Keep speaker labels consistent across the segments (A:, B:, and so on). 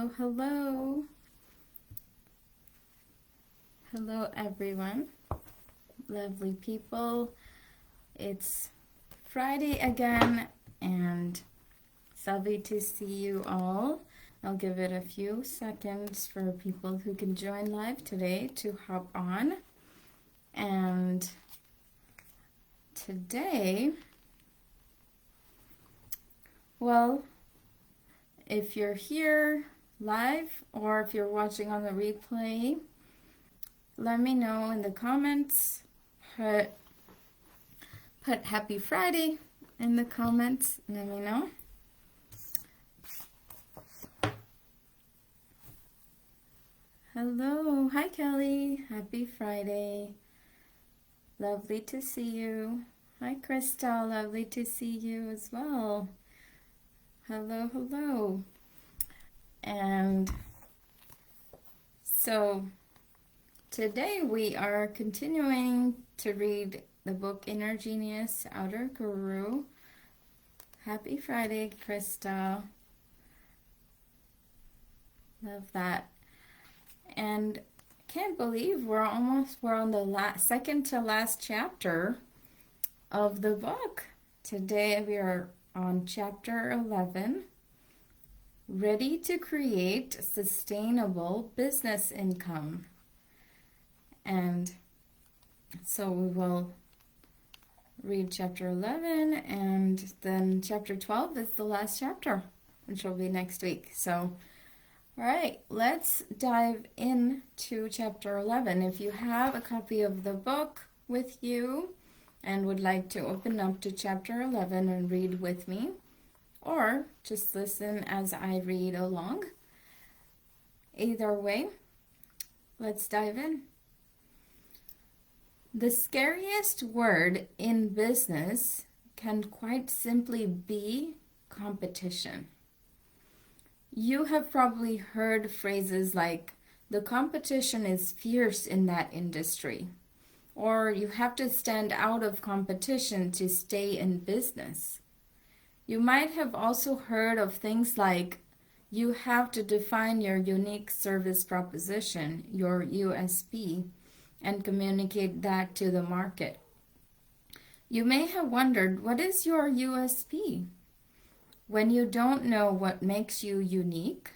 A: Hello. Hello, everyone. Lovely people. It's Friday again, and it's lovely to see you all. I'll give it a few seconds for people who can join live today to hop on. And today, well, if you're here live or if you're watching on the replay, let me know in the comments. Put Happy Friday in the comments. Let me know. Hello. Hi, Kelly. Happy Friday. Lovely to see you. Hi, Crystal. Lovely to see you as well. Hello, hello. And so today we are continuing to read the book Inner Genius, Outer Guru. Happy Friday, Krista. Love that. And can't believe we're on the second to last chapter of the book. Today we are on chapter 11, Ready to Create Sustainable Business Income. And so we will read chapter 11, and then chapter 12 is the last chapter, which will be next week. So, all right, let's dive into chapter 11. If you have a copy of the book with you and would like to open up to chapter 11 and read with me, or just listen as I read along, either way, let's dive in. The scariest word in business can quite simply be competition. You have probably heard phrases like, the competition is fierce in that industry, or you have to stand out of competition to stay in business. You might have also heard of things like, you have to define your unique service proposition, your USP, and communicate that to the market. You may have wondered, what is your USP? When you don't know what makes you unique,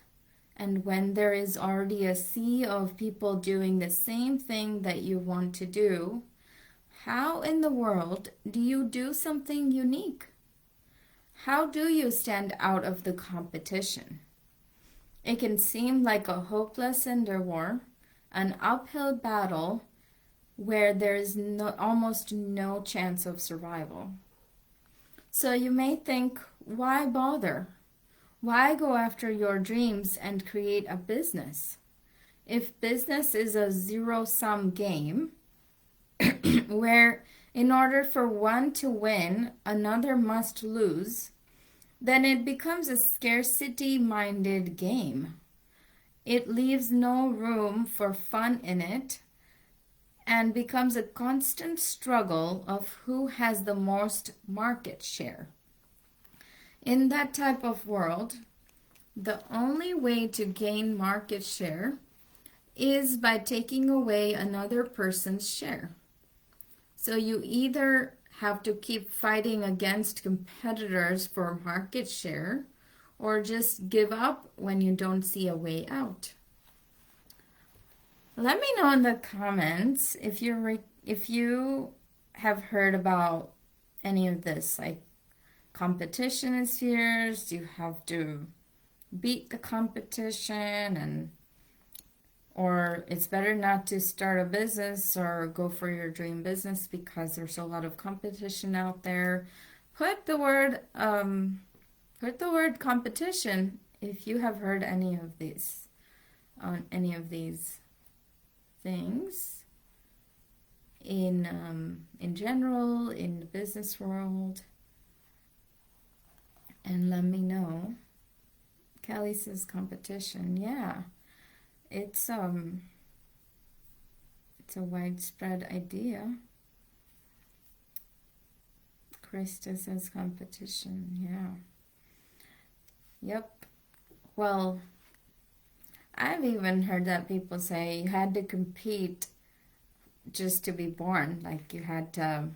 A: and when there is already a sea of people doing the same thing that you want to do, how in the world do you do something unique? How do you stand out of the competition? It can seem like a hopeless endeavor, an uphill battle where there's almost no chance of survival. So you may think, why bother? Why go after your dreams and create a business? If business is a zero-sum game, where in order for one to win, another must lose, then it becomes a scarcity-minded game. It leaves no room for fun in it and becomes a constant struggle of who has the most market share. In that type of world, the only way to gain market share is by taking away another person's share. So you either have to keep fighting against competitors for market share, or just give up when you don't see a way out. Let me know in the comments if you have heard about any of this, like competition is fierce, you have to beat the competition, or it's better not to start a business or go for your dream business because there's a lot of competition out there. Put the word competition if you have heard any of these things in general, in the business world, and let me know. Kelly says competition. Yeah, it's a widespread idea. Krista says competition. Yeah. Yep. Well, I've even heard that people say you had to compete just to be born. Like you had to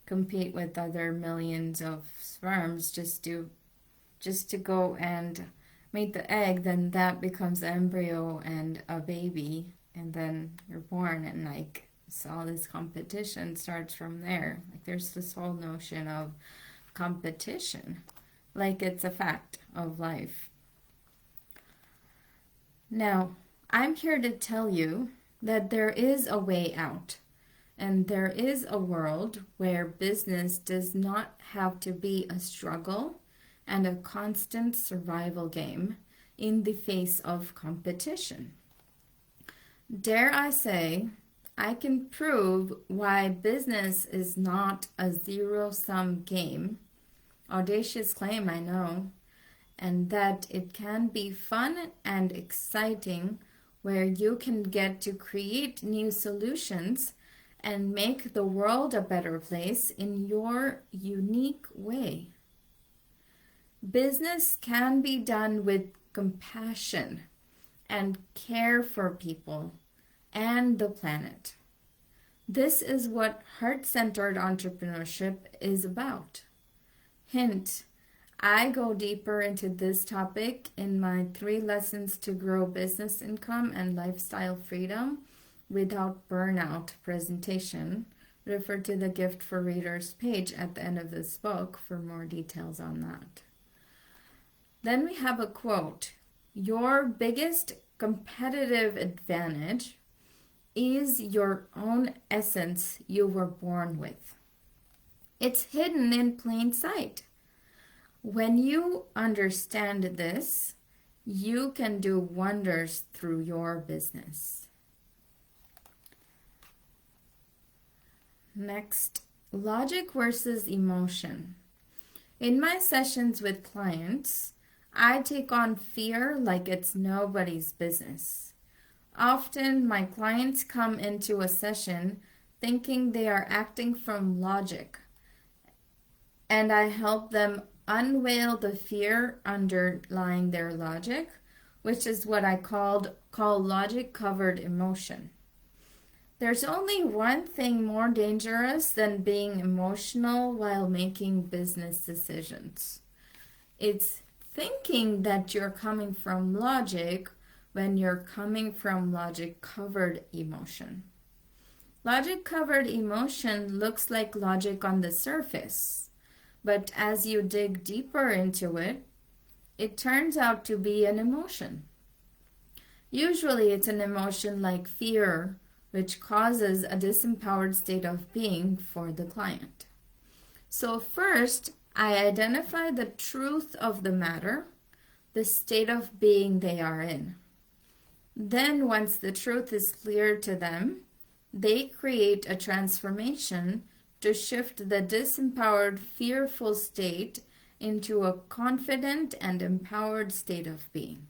A: compete with other millions of sperms just to go and make the egg, then that becomes an embryo and a baby, and then you're born, and like so all this competition starts from there. Like there's this whole notion of competition, like it's a fact of life. Now, I'm here to tell you that there is a way out, and there is a world where business does not have to be a struggle and a constant survival game in the face of competition. Dare I say, I can prove why business is not a zero-sum game. Audacious claim, I know. And that it can be fun and exciting where you can get to create new solutions and make the world a better place in your unique way. Business can be done with compassion and care for people and the planet. This is what heart-centered entrepreneurship is about. Hint, I go deeper into this topic in my 3 lessons to grow business income and lifestyle freedom without burnout presentation. Refer to the Gift for Readers page at the end of this book for more details on that. Then we have a quote. Your biggest competitive advantage is your own essence you were born with. It's hidden in plain sight. When you understand this, you can do wonders through your business. Next, logic versus emotion. In my sessions with clients, I take on fear like it's nobody's business. Often, my clients come into a session thinking they are acting from logic, and I help them unveil the fear underlying their logic, which is what I call logic-covered emotion. There's only one thing more dangerous than being emotional while making business decisions. It's thinking that you're coming from logic when you're coming from logic-covered emotion. Logic-covered emotion looks like logic on the surface, but as you dig deeper into it, it turns out to be an emotion. Usually it's an emotion like fear, which causes a disempowered state of being for the client. So first, I identify the truth of the matter, the state of being they are in. Then once the truth is clear to them, they create a transformation to shift the disempowered, fearful state into a confident and empowered state of being.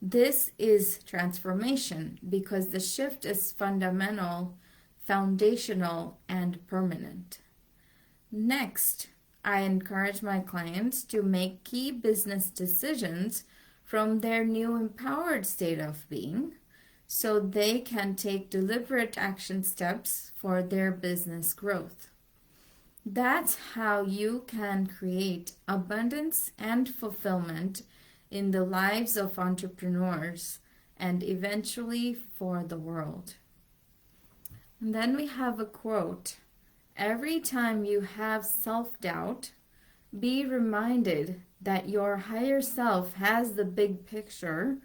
A: This is transformation because the shift is fundamental, foundational, and permanent. Next, I encourage my clients to make key business decisions from their new empowered state of being so they can take deliberate action steps for their business growth. That's how you can create abundance and fulfillment in the lives of entrepreneurs and eventually for the world. And then we have a quote. Every time you have self-doubt, be reminded that your higher self has the big picture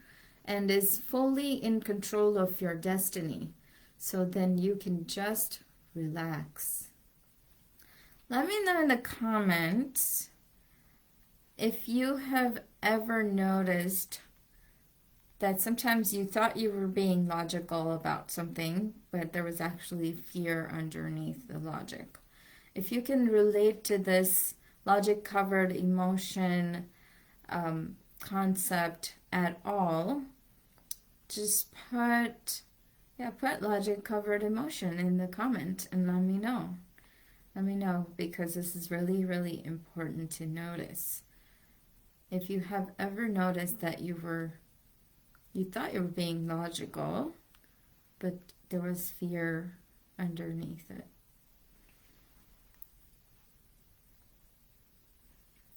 A: and is fully in control of your destiny. So then you can just relax. Let me know in the comments if you have ever noticed that sometimes you thought you were being logical about something, but there was actually fear underneath the logic. If you can relate to this logic-covered emotion concept at all, just put logic-covered emotion in the comment and let me know. Let me know, because this is really, really important to notice. If you have ever noticed that you were You thought you were being logical, but there was fear underneath it.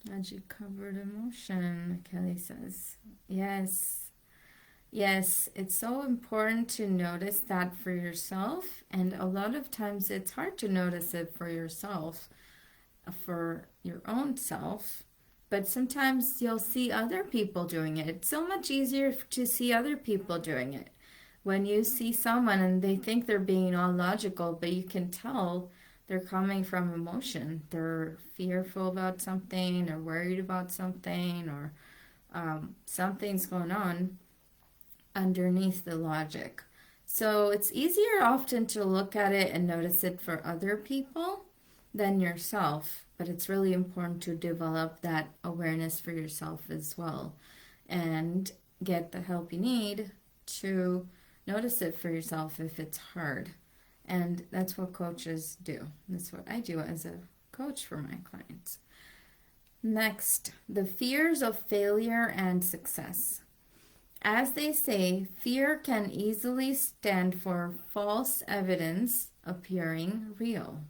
A: Magic covered emotion, Kelly says. Yes. Yes, it's so important to notice that for yourself, and a lot of times it's hard to notice it for yourself, for your own self, but sometimes you'll see other people doing it. It's so much easier to see other people doing it. When you see someone and they think they're being all logical, but you can tell they're coming from emotion. They're fearful about something or worried about something, or something's going on underneath the logic. So it's easier often to look at it and notice it for other people than yourself, but it's really important to develop that awareness for yourself as well and get the help you need to notice it for yourself if it's hard. And that's what coaches do. That's what I do as a coach for my clients. Next, the fears of failure and success. As they say, fear can easily stand for false evidence appearing real.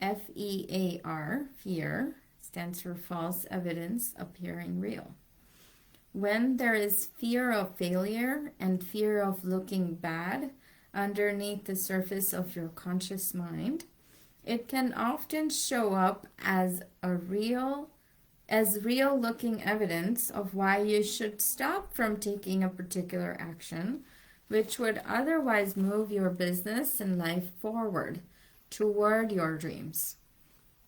A: F-E-A-R, fear, stands for false evidence appearing real. When there is fear of failure and fear of looking bad underneath the surface of your conscious mind, it can often show up as real looking evidence of why you should stop from taking a particular action, which would otherwise move your business and life forward toward your dreams.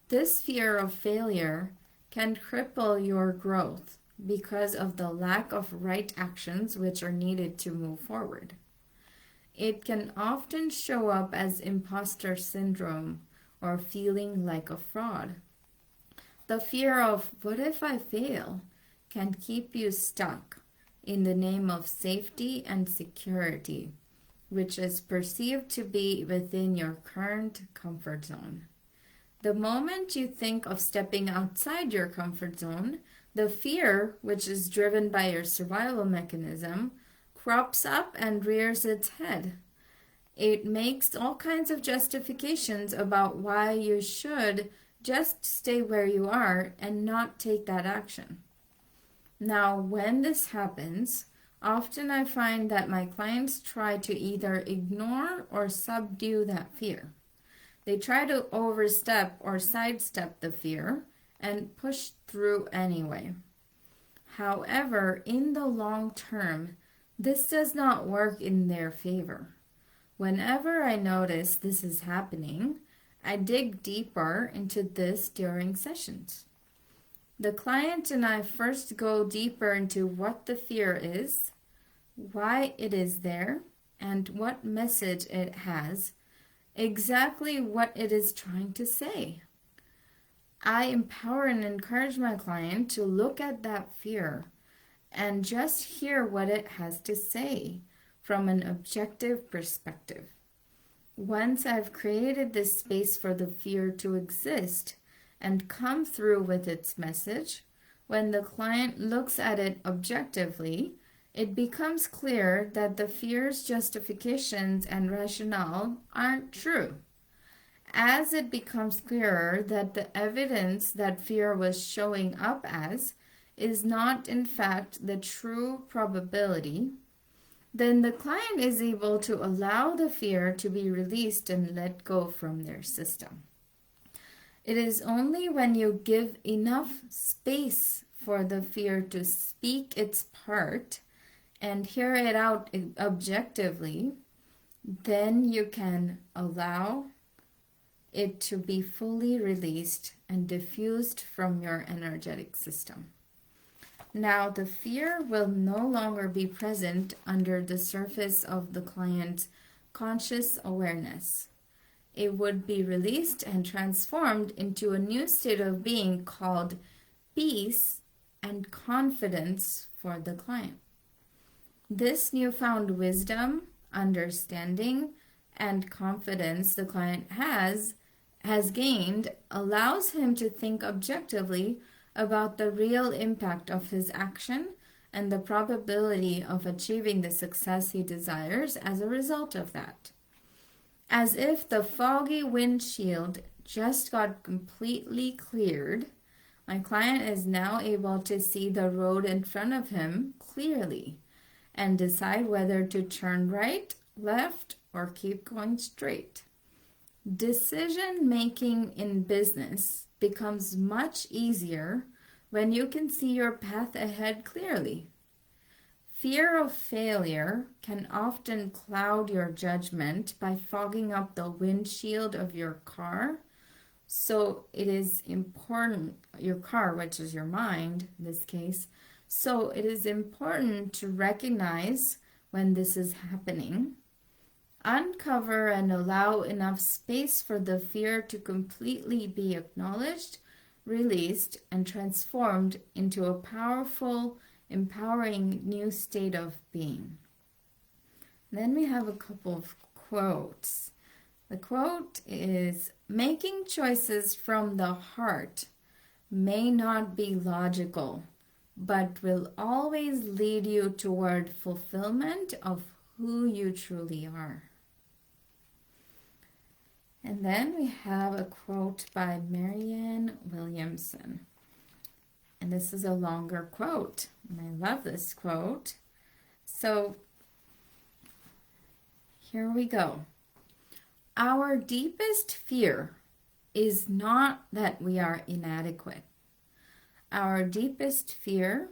A: This fear of failure can cripple your growth because of the lack of right actions which are needed to move forward. It can often show up as imposter syndrome or feeling like a fraud. The fear of, what if I fail, can keep you stuck in the name of safety and security, which is perceived to be within your current comfort zone. The moment you think of stepping outside your comfort zone, the fear, which is driven by your survival mechanism, crops up and rears its head. It makes all kinds of justifications about why you should just stay where you are and not take that action. Now, when this happens, often I find that my clients try to either ignore or subdue that fear. They try to overstep or sidestep the fear and push through anyway. However, in the long term, this does not work in their favor. Whenever I notice this is happening, I dig deeper into this during sessions. The client and I first go deeper into what the fear is, why it is there, and what message it has, exactly what it is trying to say. I empower and encourage my client to look at that fear and just hear what it has to say from an objective perspective. Once I've created this space for the fear to exist and come through with its message, when the client looks at it objectively, it becomes clear that the fear's justifications and rationale aren't true. As it becomes clearer that the evidence that fear was showing up as is not in fact the true probability, then the client is able to allow the fear to be released and let go from their system. It is only when you give enough space for the fear to speak its part and hear it out objectively, then you can allow it to be fully released and diffused from your energetic system. Now, the fear will no longer be present under the surface of the client's conscious awareness. It would be released and transformed into a new state of being called peace and confidence for the client. This newfound wisdom, understanding, and confidence the client has gained allows him to think objectively about the real impact of his action and the probability of achieving the success he desires as a result of that. As if the foggy windshield just got completely cleared, my client is now able to see the road in front of him clearly and decide whether to turn right, left, or keep going straight. Decision making in business becomes much easier when you can see your path ahead clearly. Fear of failure can often cloud your judgment by fogging up the windshield of your car. So it is important, your car, which is your mind in this case, so it is important to recognize when this is happening, uncover and allow enough space for the fear to completely be acknowledged, released, and transformed into a powerful, empowering new state of being. Then we have a couple of quotes. The quote is, "Making choices from the heart may not be logical, but will always lead you toward fulfillment of who you truly are." And then we have a quote by Marianne Williamson. And this is a longer quote, and I love this quote. So here we go. Our deepest fear is not that we are inadequate. Our deepest fear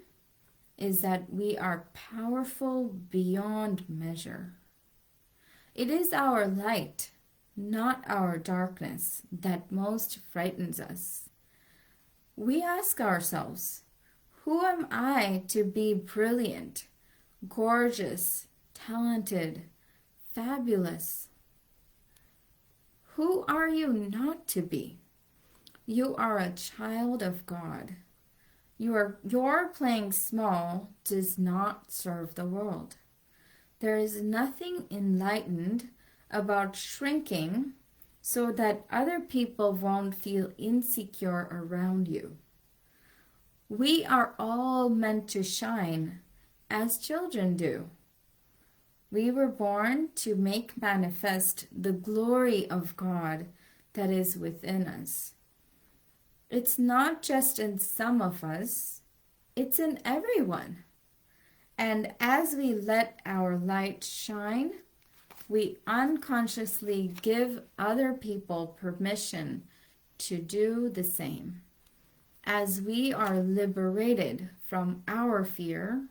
A: is that we are powerful beyond measure. It is our light, not our darkness, that most frightens us. We ask ourselves, who am I to be brilliant, gorgeous, talented, fabulous? Who are you not to be? You are a child of God. Your playing small does not serve the world. There is nothing enlightened about shrinking so that other people won't feel insecure around you. We are all meant to shine as children do. We were born to make manifest the glory of God that is within us. It's not just in some of us, it's in everyone. And as we let our light shine, we unconsciously give other people permission to do the same. As we are liberated from our fear,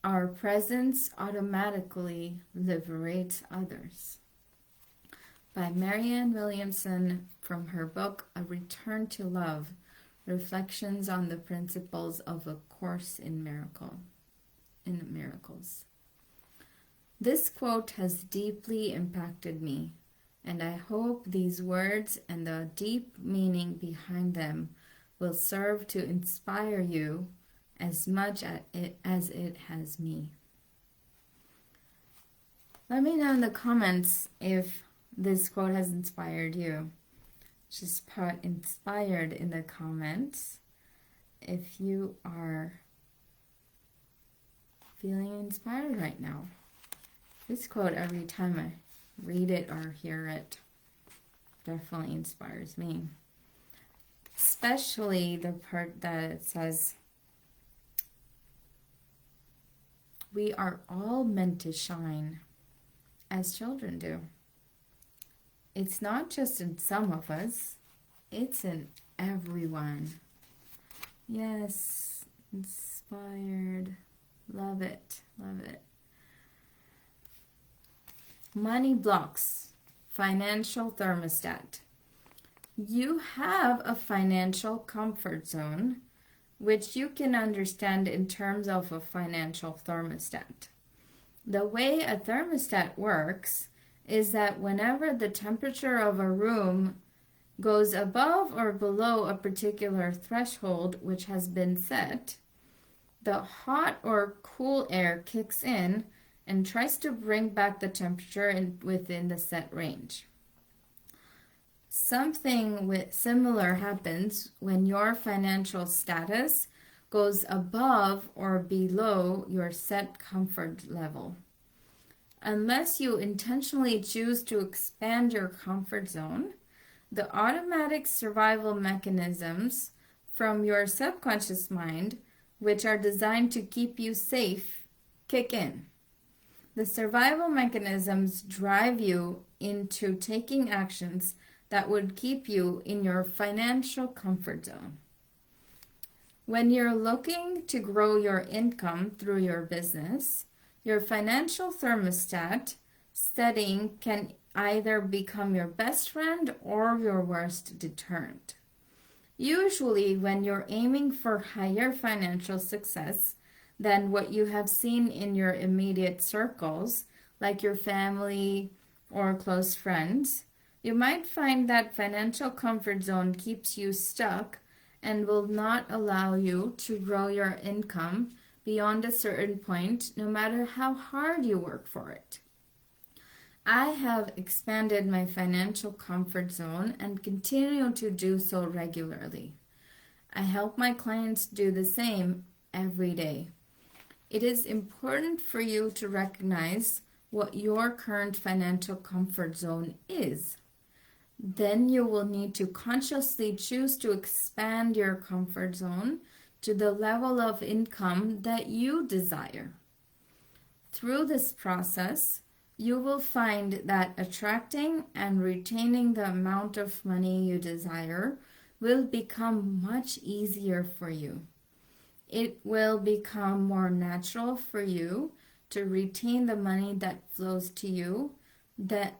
A: our presence automatically liberates others. By Marianne Williamson, from her book, A Return to Love, Reflections on the Principles of A Course in Miracles. This quote has deeply impacted me, and I hope these words and the deep meaning behind them will serve to inspire you as much as it has me. Let me know in the comments if this quote has inspired you. Just put inspired in the comments if you are feeling inspired right now. This quote, every time I read it or hear it, definitely inspires me. Especially the part that it says, we are all meant to shine as children do. It's not just in some of us, it's in everyone. Yes, inspired. Love it, love it. Money blocks, financial thermostat. You have a financial comfort zone, which you can understand in terms of a financial thermostat. The way a thermostat works is that whenever the temperature of a room goes above or below a particular threshold which has been set, the hot or cool air kicks in and tries to bring back the temperature within the set range. Something similar happens when your financial status goes above or below your set comfort level. Unless you intentionally choose to expand your comfort zone, the automatic survival mechanisms from your subconscious mind, which are designed to keep you safe, kick in. The survival mechanisms drive you into taking actions that would keep you in your financial comfort zone. When you're looking to grow your income through your business, your financial thermostat setting can either become your best friend or your worst deterrent. Usually, when you're aiming for higher financial success than what you have seen in your immediate circles, like your family or close friends, you might find that financial comfort zone keeps you stuck and will not allow you to grow your income beyond a certain point, no matter how hard you work for it. I have expanded my financial comfort zone and continue to do so regularly. I help my clients do the same every day. It is important for you to recognize what your current financial comfort zone is. Then you will need to consciously choose to expand your comfort zone to the level of income that you desire. Through this process, you will find that attracting and retaining the amount of money you desire will become much easier for you. It will become more natural for you to retain the money that flows to you, that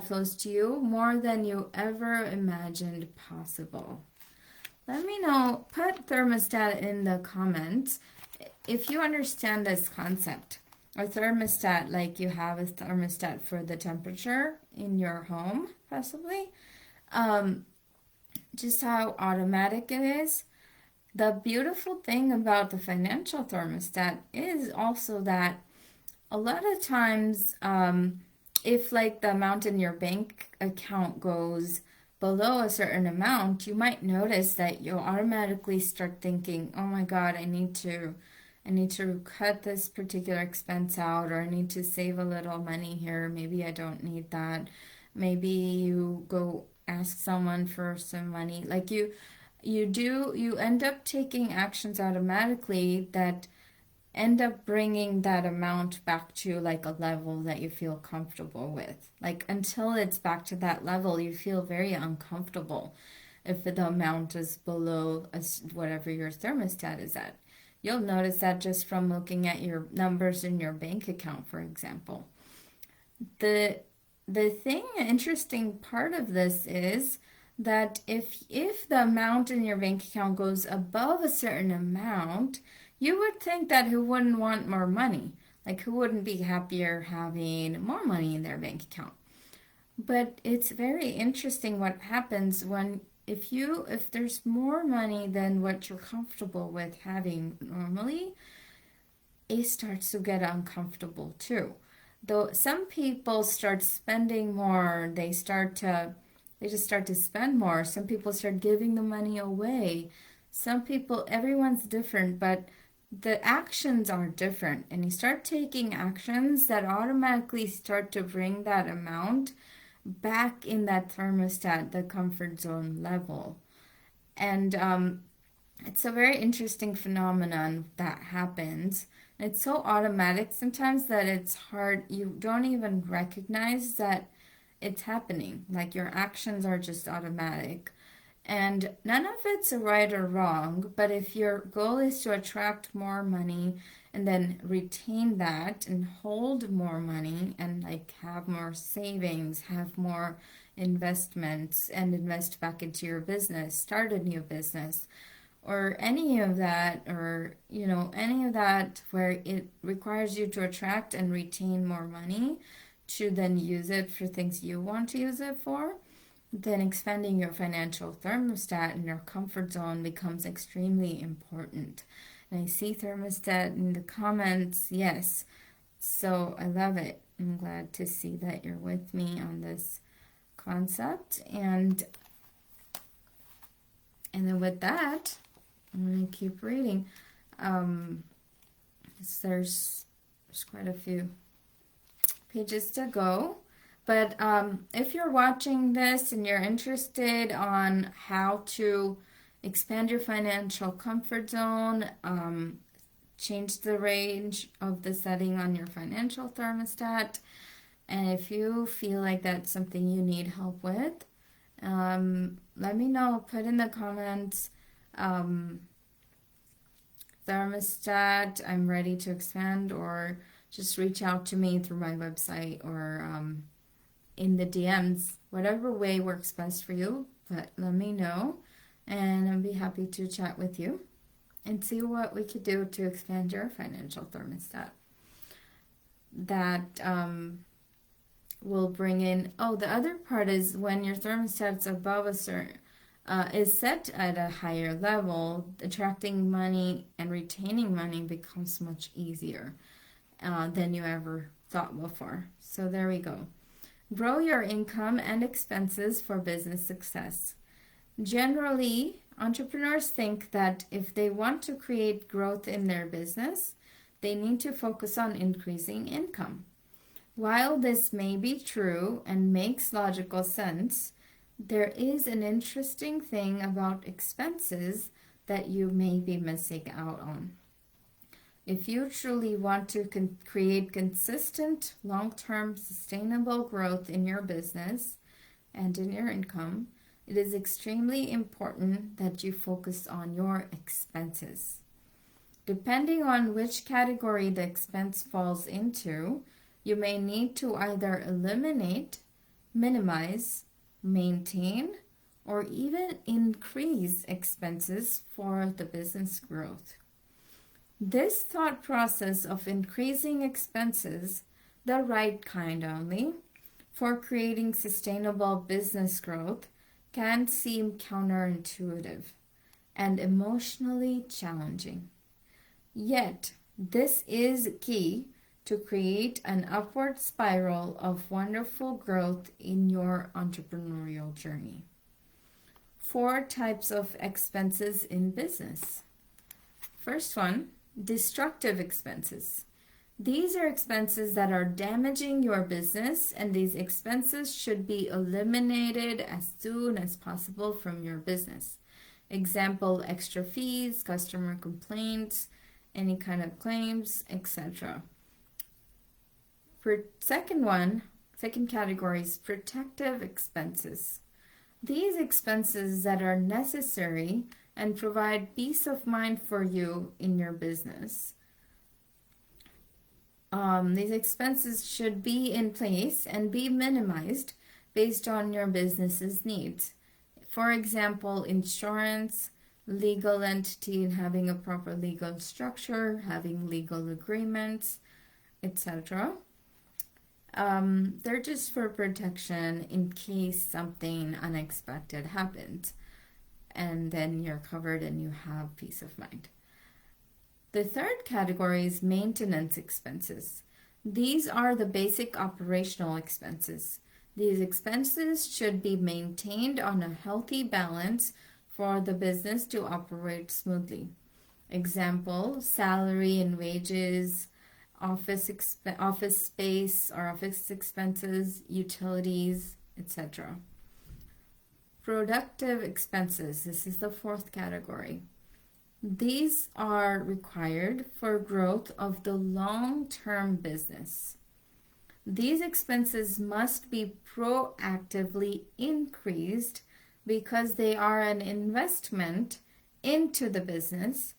A: flows to you more than you ever imagined possible. Let me know, put thermostat in the comments if you understand this concept. A thermostat, like you have a thermostat for the temperature in your home, possibly. Just how automatic it is. The beautiful thing about the financial thermostat is also that a lot of times, if like the amount in your bank account goes below a certain amount, you might notice that you'll automatically start thinking, oh my God, I need to cut this particular expense out, or I need to save a little money here. Maybe I don't need that. Maybe you go ask someone for some money. Like you end up taking actions automatically that end up bringing that amount back to like a level that you feel comfortable with. Like until it's back to that level, you feel very uncomfortable if the amount is below whatever your thermostat is at. You'll notice that just from looking at your numbers in your bank account, for example. The interesting part of this is that if the amount in your bank account goes above a certain amount, you would think that who wouldn't want more money? Like who wouldn't be happier having more money in their bank account? But it's very interesting what happens when if there's more money than what you're comfortable with having normally, it starts to get uncomfortable too. Though some people start spending more, they just start to spend more. Some people start giving the money away. Some people, everyone's different, but the actions are different. And you start taking actions that automatically start to bring that amount back in that thermostat, the comfort zone level. And it's a very interesting phenomenon that happens. It's so automatic sometimes that it's hard, you don't even recognize that it's happening. Like your actions are just automatic. And none of it's right or wrong, but if your goal is to attract more money and then retain that and hold more money and like have more savings, have more investments and invest back into your business, start a new business, or any of that, or any of that where it requires you to attract and retain more money to then use it for things you want to use it for, then expanding your financial thermostat and your comfort zone becomes extremely important. And I see thermostat in the comments, yes. So I love it. I'm glad to see that you're with me on this concept. And then with that, I'm going to keep reading. There's quite a few pages to go. But if you're watching this and you're interested on how to expand your financial comfort zone, change the range of the setting on your financial thermostat, and if you feel like that's something you need help with, let me know. Put in the comments, thermostat, I'm ready to expand, or just reach out to me through my website or in the DMs, whatever way works best for you. But let me know, and I'll be happy to chat with you and see what we could do to expand your financial thermostat. That will bring in, the other part is when your thermostat's above a certain, is set at a higher level, attracting money and retaining money becomes much easier than you ever thought before. So there we go. Grow your income and expenses for business success. Generally, entrepreneurs think that if they want to create growth in their business, they need to focus on increasing income. While this may be true and makes logical sense, there is an interesting thing about expenses that you may be missing out on. If you truly want to create consistent, long-term, sustainable growth in your business and in your income, it is extremely important that you focus on your expenses. Depending on which category the expense falls into, you may need to either eliminate, minimize, maintain, or even increase expenses for the business growth. This thought process of increasing expenses, the right kind only, for creating sustainable business growth can seem counterintuitive and emotionally challenging. Yet, this is key to create an upward spiral of wonderful growth in your entrepreneurial journey. 4 types of expenses in business. First one, destructive expenses. These are expenses that are damaging your business, and these expenses should be eliminated as soon as possible from your business. Example, extra fees, customer complaints, any kind of claims, etc. Second category is protective expenses. These expenses that are necessary and provide peace of mind for you in your business. These expenses should be in place and be minimized based on your business's needs. For example, insurance, legal entity and having a proper legal structure, having legal agreements, etc. They're just for protection in case something unexpected happens, and then you're covered and you have peace of mind. The third category is maintenance expenses. These are the basic operational expenses. These expenses should be maintained on a healthy balance for the business to operate smoothly. Example, salary and wages, office space or office expenses, utilities, etc. Productive expenses. This is the 4th category. These are required for growth of the long-term business. These expenses must be proactively increased because they are an investment into the business,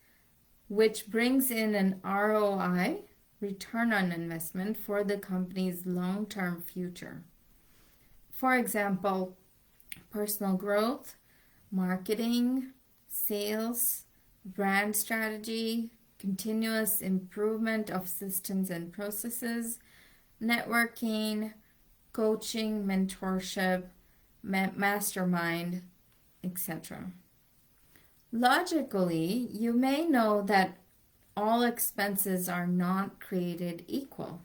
A: which brings in an ROI, return on investment, for the company's long-term future. For example, personal growth, marketing, sales, brand strategy, continuous improvement of systems and processes, networking, coaching, mentorship, mastermind, etc. Logically, you may know that all expenses are not created equal.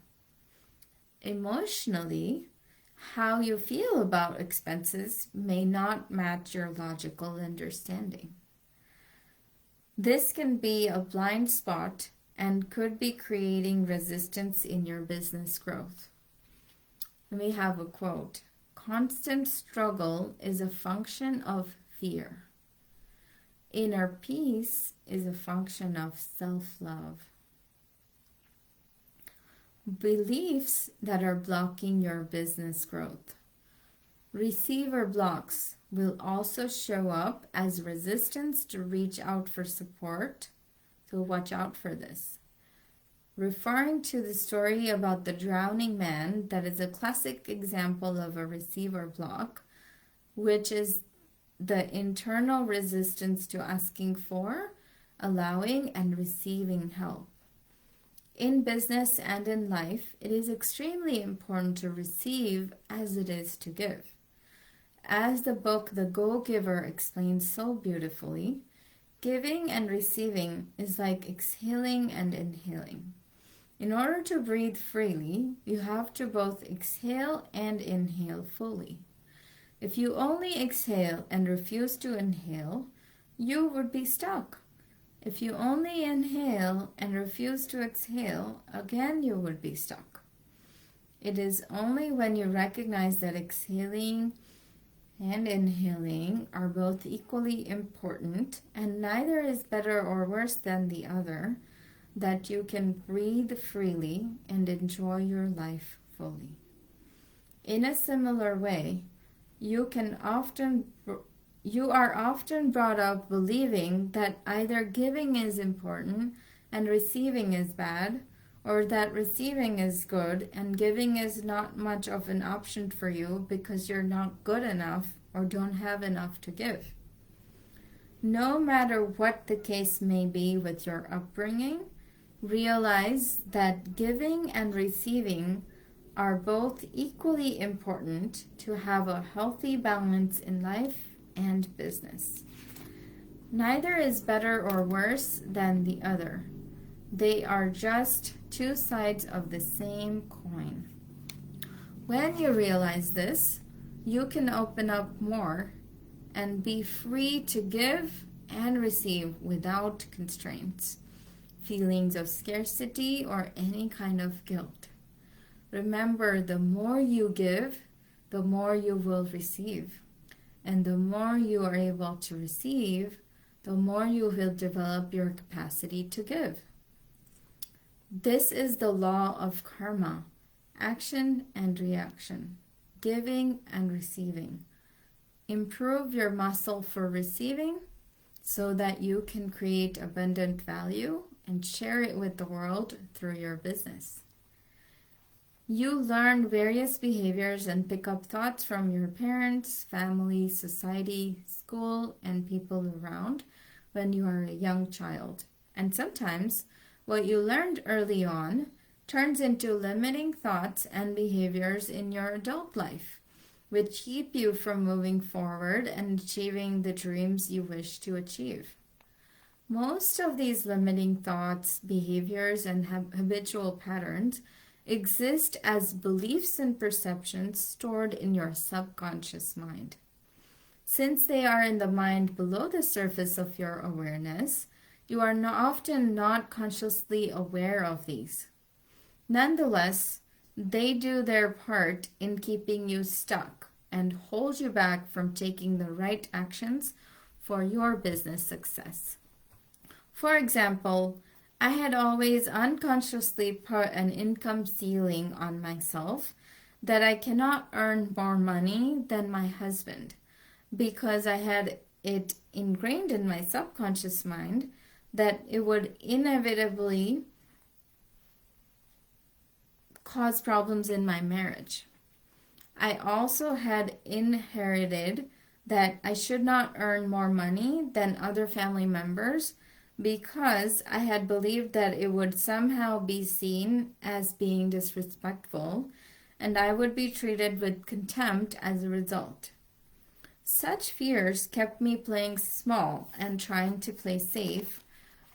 A: Emotionally, how you feel about expenses may not match your logical understanding. This can be a blind spot and could be creating resistance in your business growth. We have a quote. Constant struggle is a function of fear. Inner peace is a function of self-love. Beliefs that are blocking your business growth. Receiver blocks will also show up as resistance to reach out for support, so watch out for this. Referring to the story about the drowning man, that is a classic example of a receiver block, which is the internal resistance to asking for, allowing, and receiving help. In business and in life, it is extremely important to receive as it is to give. As the book The Go-Giver explains so beautifully, giving and receiving is like exhaling and inhaling. In order to breathe freely, you have to both exhale and inhale fully. If you only exhale and refuse to inhale, you would be stuck. If you only inhale and refuse to exhale, again you would be stuck. It is only when you recognize that exhaling and inhaling are both equally important and neither is better or worse than the other, that you can breathe freely and enjoy your life fully. In a similar way, you are often brought up believing that either giving is important and receiving is bad, or that receiving is good and giving is not much of an option for you because you're not good enough or don't have enough to give. No matter what the case may be with your upbringing, realize that giving and receiving are both equally important to have a healthy balance in life and business. Neither is better or worse than the other. They are just two sides of the same coin. When you realize this, you can open up more and be free to give and receive without constraints, feelings of scarcity, or any kind of guilt. Remember, the more you give, the more you will receive. And the more you are able to receive, the more you will develop your capacity to give. This is the law of karma, action and reaction, giving and receiving. Improve your muscle for receiving so that you can create abundant value and share it with the world through your business. You learn various behaviors and pick up thoughts from your parents, family, society, school, and people around when you are a young child. And sometimes what you learned early on turns into limiting thoughts and behaviors in your adult life, which keep you from moving forward and achieving the dreams you wish to achieve. Most of these limiting thoughts, behaviors, and habitual patterns exist as beliefs and perceptions stored in your subconscious mind. Since they are in the mind below the surface of your awareness, you are often not consciously aware of these. Nonetheless, they do their part in keeping you stuck and hold you back from taking the right actions for your business success. For example, I had always unconsciously put an income ceiling on myself that I cannot earn more money than my husband because I had it ingrained in my subconscious mind that it would inevitably cause problems in my marriage. I also had inherited that I should not earn more money than other family members because I had believed that it would somehow be seen as being disrespectful and I would be treated with contempt as a result. Such fears kept me playing small and trying to play safe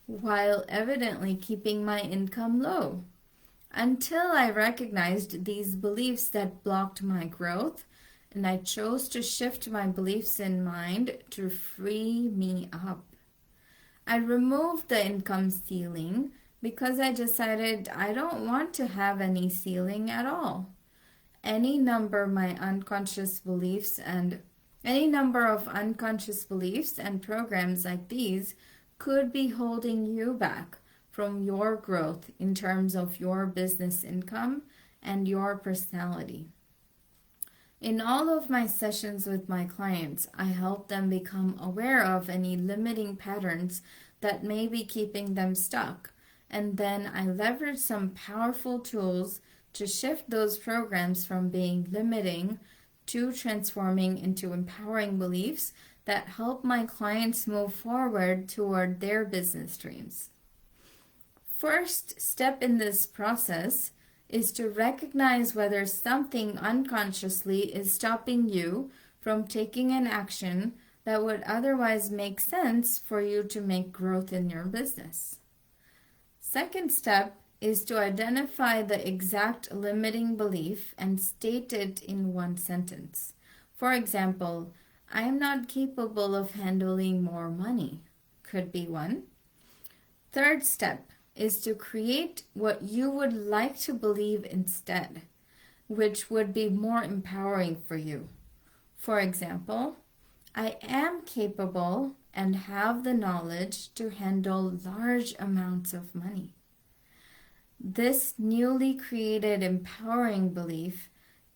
A: while evidently keeping my income low, until I recognized these beliefs that blocked my growth and I chose to shift my beliefs in mind to free me up. I removed the income ceiling because I decided I don't want to have any ceiling at all. Any number of unconscious beliefs and programs like these could be holding you back from your growth in terms of your business income and your personality. In all of my sessions with my clients, I help them become aware of any limiting patterns that may be keeping them stuck, and then I leverage some powerful tools to shift those programs from being limiting to transforming into empowering beliefs that help my clients move forward toward their business dreams. First step in this process is to recognize whether something unconsciously is stopping you from taking an action that would otherwise make sense for you to make growth in your business. Second step is to identify the exact limiting belief and state it in one sentence. For example, I am not capable of handling more money could be one. Third step is to create what you would like to believe instead, which would be more empowering for you. For example, I am capable and have the knowledge to handle large amounts of money. This newly created empowering belief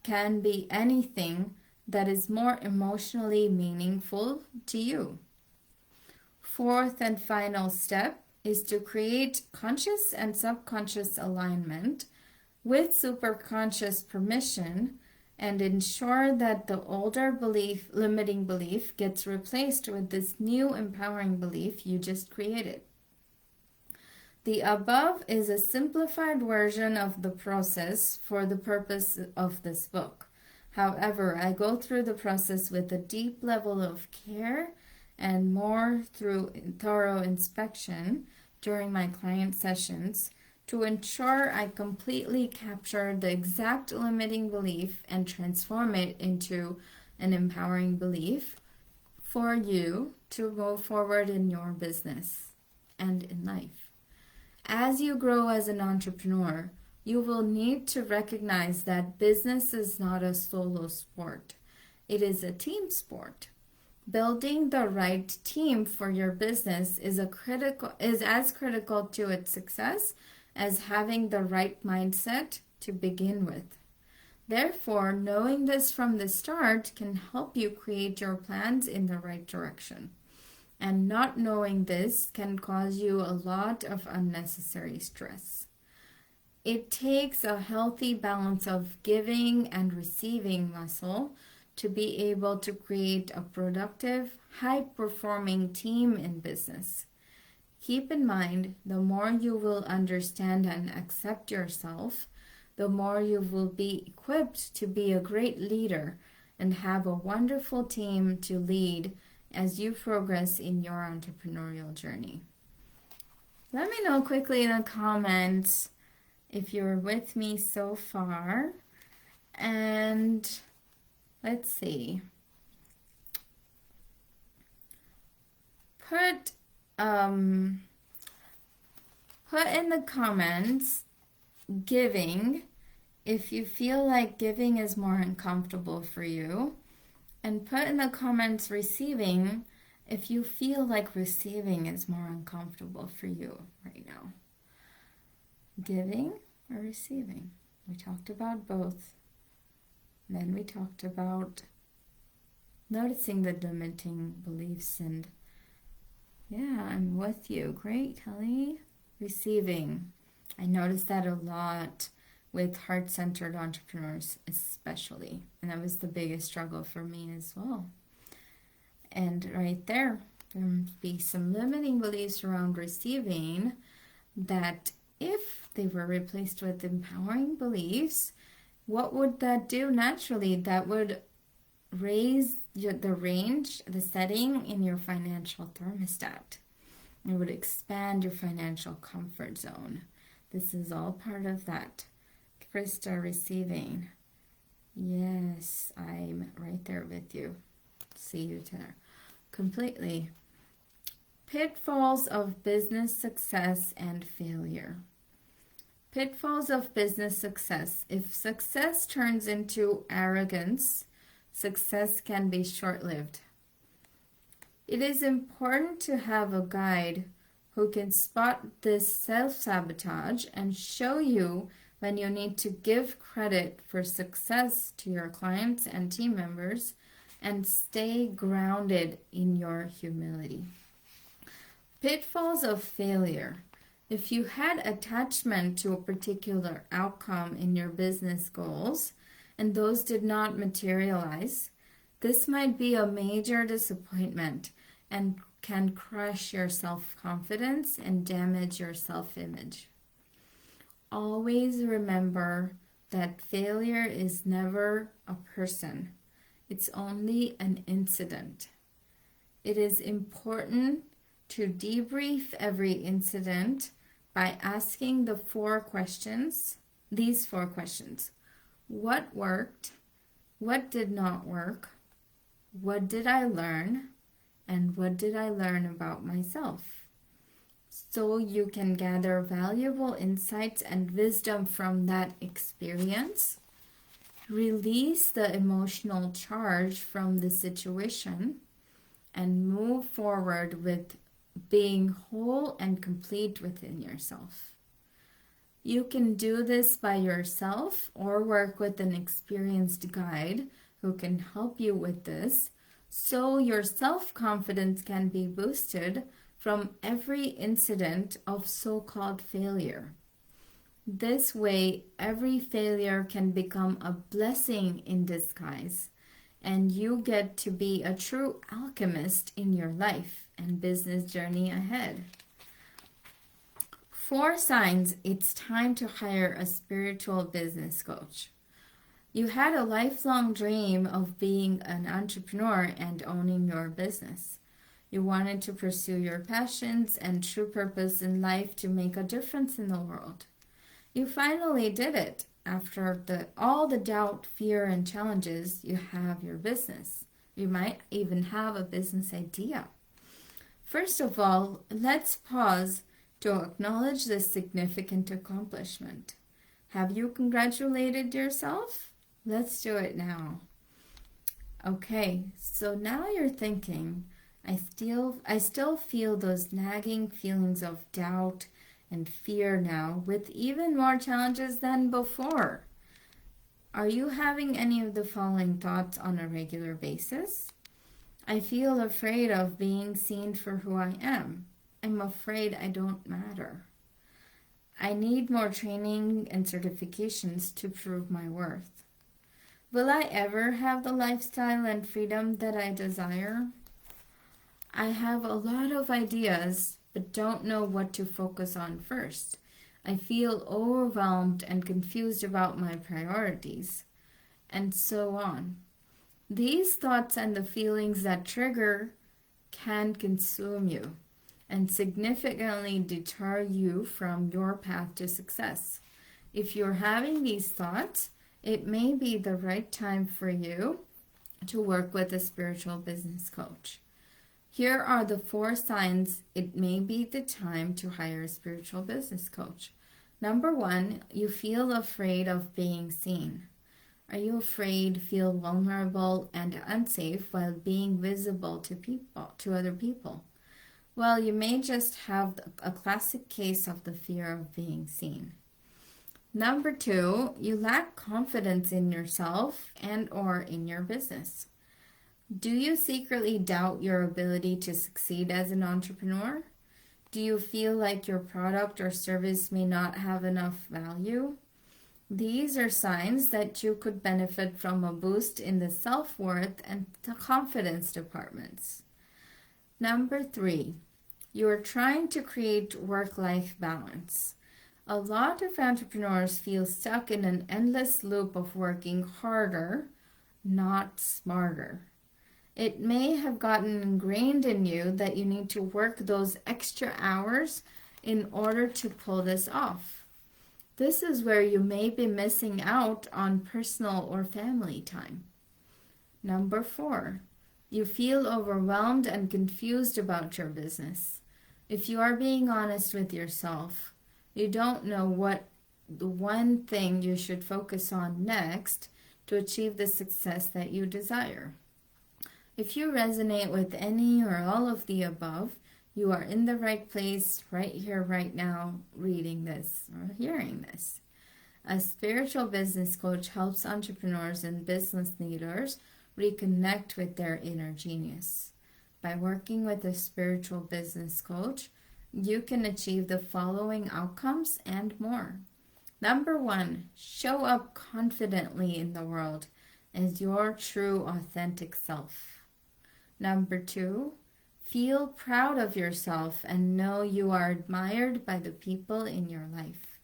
A: can be anything that is more emotionally meaningful to you. Fourth and final step is to create conscious and subconscious alignment with superconscious permission and ensure that the older limiting belief gets replaced with this new empowering belief you just created. The above is a simplified version of the process for the purpose of this book. However, I go through the process with a deep level of care and more through thorough inspection during my client sessions to ensure I completely capture the exact limiting belief and transform it into an empowering belief for you to move forward in your business and in life. As you grow as an entrepreneur, you will need to recognize that business is not a solo sport. It is a team sport. Building the right team for your business is as critical to its success as having the right mindset to begin with. Therefore, knowing this from the start can help you create your plans in the right direction. And not knowing this can cause you a lot of unnecessary stress. It takes a healthy balance of giving and receiving muscle to be able to create a productive, high-performing team in business. Keep in mind, the more you will understand and accept yourself, the more you will be equipped to be a great leader and have a wonderful team to lead as you progress in your entrepreneurial journey. Let me know quickly in the comments if you're with me so far. And let's see. Put in the comments giving if you feel like giving is more uncomfortable for you, and put in the comments receiving if you feel like receiving is more uncomfortable for you right now. Giving or receiving? We talked about both. Then we talked about noticing the limiting beliefs, and yeah, I'm with you. Great, Kelly. Receiving. I noticed that a lot with heart-centered entrepreneurs especially, and that was the biggest struggle for me as well. And right there would be some limiting beliefs around receiving that if they were replaced with empowering beliefs, what would that do naturally? That would raise the range, the setting in your financial thermostat. It would expand your financial comfort zone. This is all part of that. Krista, receiving. Yes, I'm right there with you. See you there. Completely. Pitfalls of business success and failure. Pitfalls of business success. If success turns into arrogance, success can be short-lived. It is important to have a guide who can spot this self-sabotage and show you when you need to give credit for success to your clients and team members and stay grounded in your humility. Pitfalls of failure. If you had attachment to a particular outcome in your business goals and those did not materialize, this might be a major disappointment and can crush your self-confidence and damage your self-image. Always remember that failure is never a person. It's only an incident. It is important to debrief every incident by asking these 4 questions. What worked? What did not work? What did I learn? And what did I learn about myself? So you can gather valuable insights and wisdom from that experience. Release the emotional charge from the situation and move forward with being whole and complete within yourself. You can do this by yourself or work with an experienced guide who can help you with this, so your self-confidence can be boosted from every incident of so-called failure. This way, every failure can become a blessing in disguise, and you get to be a true alchemist in your life and business journey ahead. 4 signs it's time to hire a spiritual business coach. You had a lifelong dream of being an entrepreneur and owning your business. You wanted to pursue your passions and true purpose in life to make a difference in the world. You finally did it. After all the doubt, fear, and challenges, you have your business. You might even have a business idea. First of all, let's pause to acknowledge this significant accomplishment. Have you congratulated yourself? Let's do it now. Okay, so now you're thinking, I still feel those nagging feelings of doubt and fear now, with even more challenges than before. Are you having any of the following thoughts on a regular basis? I feel afraid of being seen for who I am. I'm afraid I don't matter. I need more training and certifications to prove my worth. Will I ever have the lifestyle and freedom that I desire? I have a lot of ideas, but don't know what to focus on first. I feel overwhelmed and confused about my priorities, and so on. These thoughts and the feelings that trigger can consume you and significantly deter you from your path to success. If you're having these thoughts, it may be the right time for you to work with a spiritual business coach. Here are the 4 signs it may be the time to hire a spiritual business coach. Number 1, you feel afraid of being seen. Are you afraid, feel vulnerable and unsafe while being visible to other people? Well, you may just have a classic case of the fear of being seen. Number 2, you lack confidence in yourself and or in your business. Do you secretly doubt your ability to succeed as an entrepreneur? Do you feel like your product or service may not have enough value? These are signs that you could benefit from a boost in the self-worth and the confidence departments. Number 3, you are trying to create work-life balance. A lot of entrepreneurs feel stuck in an endless loop of working harder, not smarter. It may have gotten ingrained in you that you need to work those extra hours in order to pull this off. This is where you may be missing out on personal or family time. Number 4, You feel overwhelmed and confused about your business. If you are being honest with yourself, you don't know what the one thing you should focus on next to achieve the success that you desire. If you resonate with any or all of the above, you are in the right place right here, right now, reading this or hearing this. A spiritual business coach helps entrepreneurs and business leaders reconnect with their inner genius. By working with a spiritual business coach, you can achieve the following outcomes and more. Number 1, show up confidently in the world as your true, authentic self. Number 2, feel proud of yourself and know you are admired by the people in your life.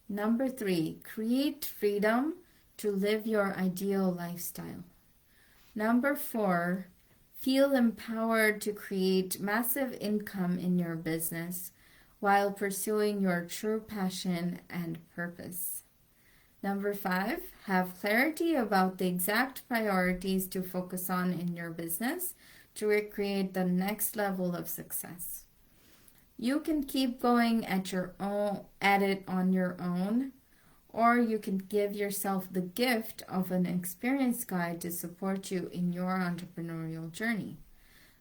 A: Number 3, create freedom to live your ideal lifestyle. Number 4, feel empowered to create massive income in your business while pursuing your true passion and purpose. Number 5, have clarity about the exact priorities to focus on in your business to recreate the next level of success. You can keep going at it on your own, or you can give yourself the gift of an experienced guide to support you in your entrepreneurial journey.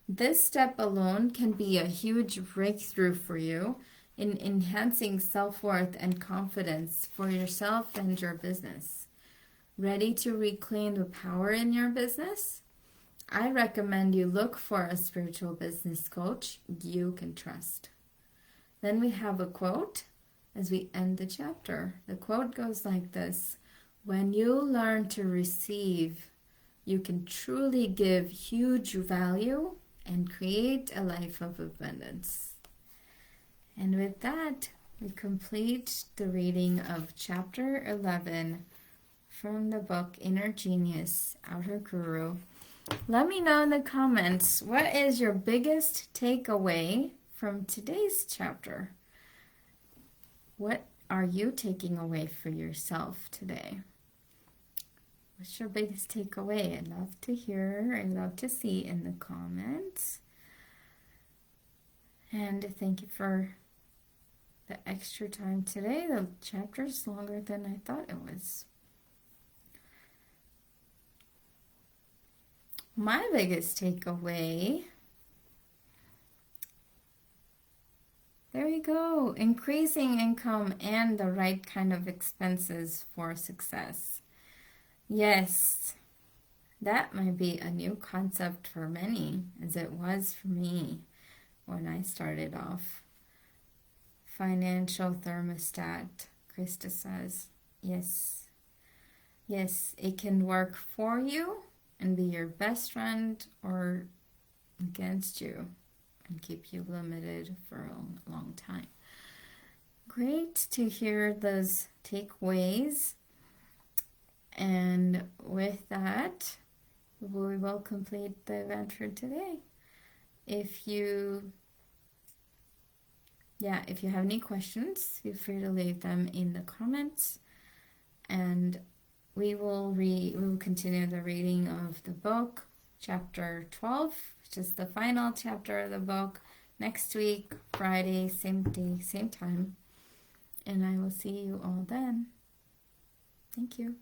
A: This step alone can be a huge breakthrough for you in enhancing self-worth and confidence for yourself and your business. Ready to reclaim the power in your business? I recommend you look for a spiritual business coach you can trust. Then we have a quote as we end the chapter. The quote goes like this: when you learn to receive, you can truly give huge value and create a life of abundance. And with that, we complete the reading of chapter 11 from the book Inner Genius, Outer Guru. Let me know in the comments, what is your biggest takeaway from today's chapter? What are you taking away for yourself today? What's your biggest takeaway? I'd love to hear, I'd love to see in the comments. And thank you for the extra time today. The chapter is longer than I thought it was. My biggest takeaway, there you go, increasing income and the right kind of expenses for success. Yes, that might be a new concept for many, as it was for me when I started off. Financial thermostat, Krista says. Yes, it can work for you and be your best friend or against you and keep you limited for a long time. Great to hear those takeaways. And with that, we will complete the event for today. If you have any questions, feel free to leave them in the comments, and we will continue the reading of the book, chapter 12, which is the final chapter of the book, next week, Friday, same day, same time. And I will see you all then. Thank you.